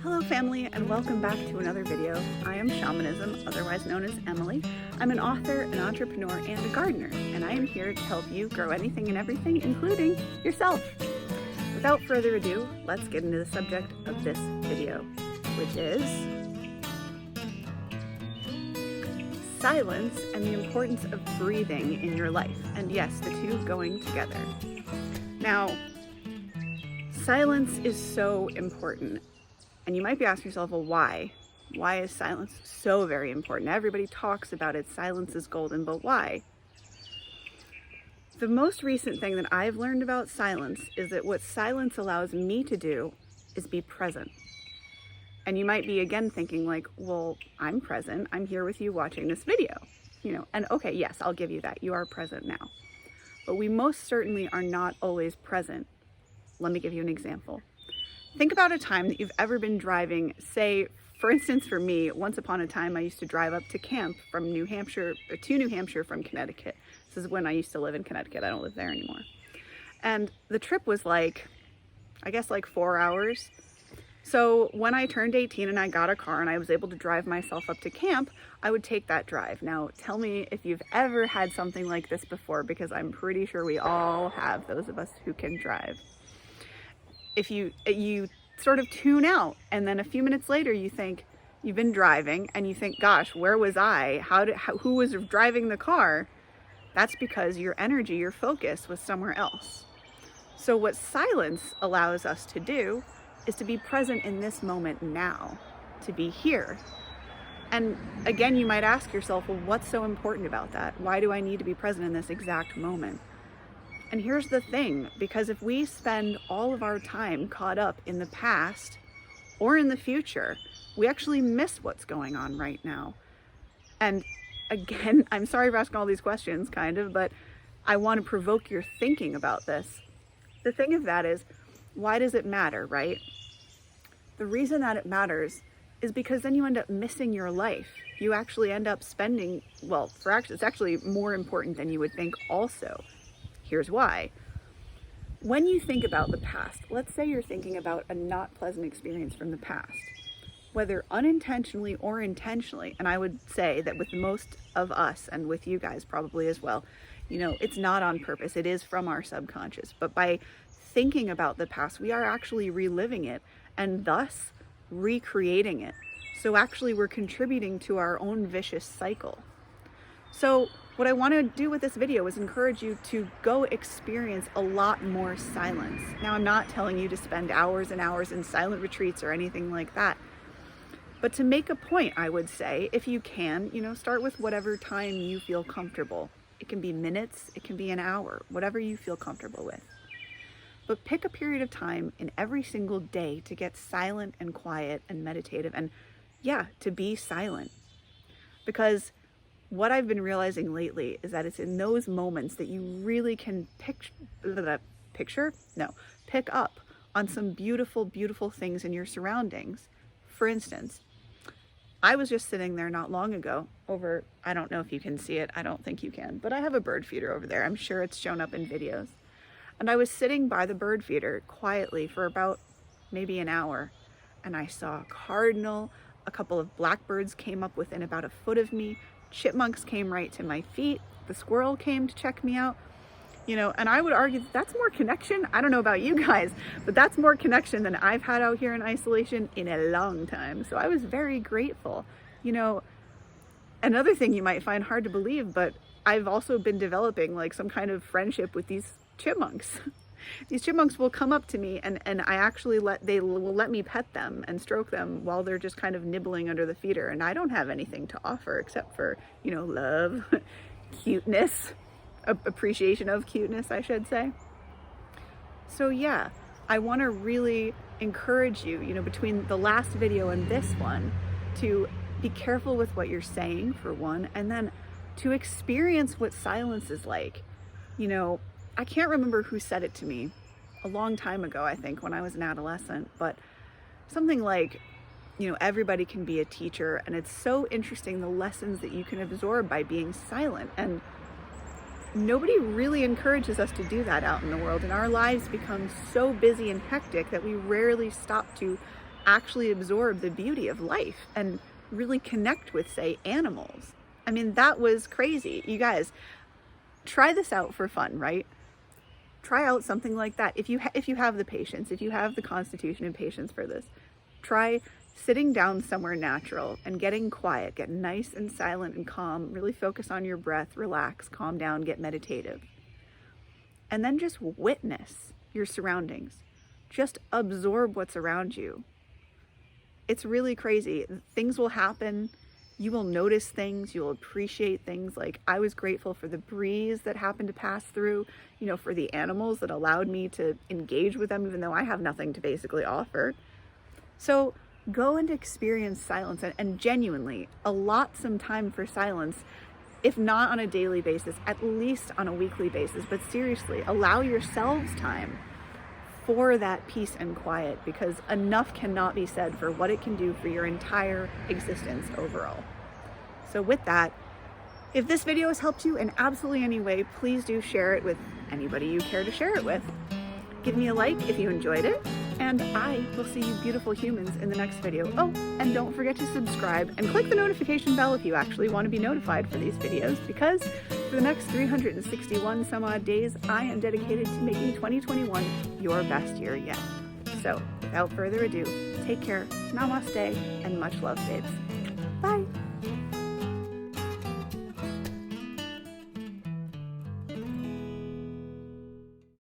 Hello family, and welcome back to another video. I am Shamanism, otherwise known as Emily. I'm an author, an entrepreneur, and a gardener, and I am here to help you grow anything and everything, including yourself. Without further ado, let's get into the subject of this video, which is silence and the importance of breathing in your life. And yes, the two going together. Now, silence is so important. And you might be asking yourself, well, why? Why is silence so very important? Everybody talks about it. Silence is golden, but why? The most recent thing that I've learned about silence is that what silence allows me to do is be present. And you might be again thinking like, well, I'm present. I'm here with you watching this video, and okay, yes, I'll give you that. You are present now. But we most certainly are not always present. Let me give you an example. Think about a time that you've ever been driving, say, for instance, for me, once upon a time, I used to drive up to camp from New Hampshire, to New Hampshire from Connecticut. This is when I used to live in Connecticut. I don't live there anymore. And the trip was like 4 hours. So when I turned 18 and I got a car and I was able to drive myself up to camp, I would take that drive. Now, tell me if you've ever had something like this before, because I'm pretty sure we all have, those of us who can drive. If you sort of tune out, and then a few minutes later you think you've been driving and you think, gosh, where was I? Who was driving the car? That's because your energy, your focus was somewhere else. So what silence allows us to do is to be present in this moment now, to be here. And again, you might ask yourself, well, what's so important about that? Why do I need to be present in this exact moment? And here's the thing, because if we spend all of our time caught up in the past or in the future, we actually miss what's going on right now. And again, I'm sorry for asking all these questions, but I want to provoke your thinking about this. The thing of that is, why does it matter, right? The reason that it matters is because then you end up missing your life. You actually end up spending, it's actually more important than you would think also. Here's why. When you think about the past, let's say you're thinking about a not pleasant experience from the past, whether unintentionally or intentionally, and I would say that with most of us and with you guys probably as well, it's not on purpose. It is from our subconscious. But by thinking about the past, we are actually reliving it and thus recreating it. So actually we're contributing to our own vicious cycle. So what I want to do with this video is encourage you to go experience a lot more silence. Now, I'm not telling you to spend hours and hours in silent retreats or anything like that. But to make a point, I would say, if you can, start with whatever time you feel comfortable. It can be minutes, it can be an hour, whatever you feel comfortable with. But pick a period of time in every single day to get silent and quiet and meditative and, to be silent. Because what I've been realizing lately is that it's in those moments that you really can pick up on some beautiful, beautiful things in your surroundings. For instance, I was just sitting there not long ago I don't know if you can see it, I don't think you can, but I have a bird feeder over there. I'm sure it's shown up in videos. And I was sitting by the bird feeder quietly for about maybe an hour, and I saw a cardinal, a couple of blackbirds came up within about a foot of me, chipmunks came right to my feet, the squirrel came to check me out, and I would argue that's more connection. I don't know about you guys, but that's more connection than I've had out here in isolation in a long time. So I was very grateful. Another thing you might find hard to believe, but I've also been developing like some kind of friendship with these chipmunks. These chipmunks will come up to me and I actually they will let me pet them and stroke them while they're just kind of nibbling under the feeder. And I don't have anything to offer except for, love, cuteness, appreciation of cuteness, I should say. So I want to really encourage you, between the last video and this one, to be careful with what you're saying, for one, and then to experience what silence is like. I can't remember who said it to me a long time ago, I think, when I was an adolescent, but something like, everybody can be a teacher, and it's so interesting the lessons that you can absorb by being silent. And nobody really encourages us to do that out in the world, and our lives become so busy and hectic that we rarely stop to actually absorb the beauty of life and really connect with, say, animals. I mean, that was crazy. You guys, try this out for fun, right? Try out something like that. If you have the patience, if you have the constitution and patience for this, try sitting down somewhere natural and getting quiet, get nice and silent and calm, really focus on your breath, relax, calm down, get meditative. And then just witness your surroundings. Just absorb what's around you. It's really crazy. Things will happen. You will notice things. You'll appreciate things. Like, I was grateful for the breeze that happened to pass through, you know, for the animals that allowed me to engage with them, even though I have nothing to basically offer. So go and experience silence, and genuinely allot some time for silence, if not on a daily basis, at least on a weekly basis. But seriously, allow yourselves time for that peace and quiet, because enough cannot be said for what it can do for your entire existence overall. So with that, if this video has helped you in absolutely any way, please do share it with anybody you care to share it with. Give me a like if you enjoyed it, and I will see you beautiful humans in the next video. Oh, and don't forget to subscribe and click the notification bell if you actually want to be notified for these videos, because for the next 361 some odd days, I am dedicated to making 2021 your best year yet. So without further ado, take care, namaste, and much love, babes. Bye.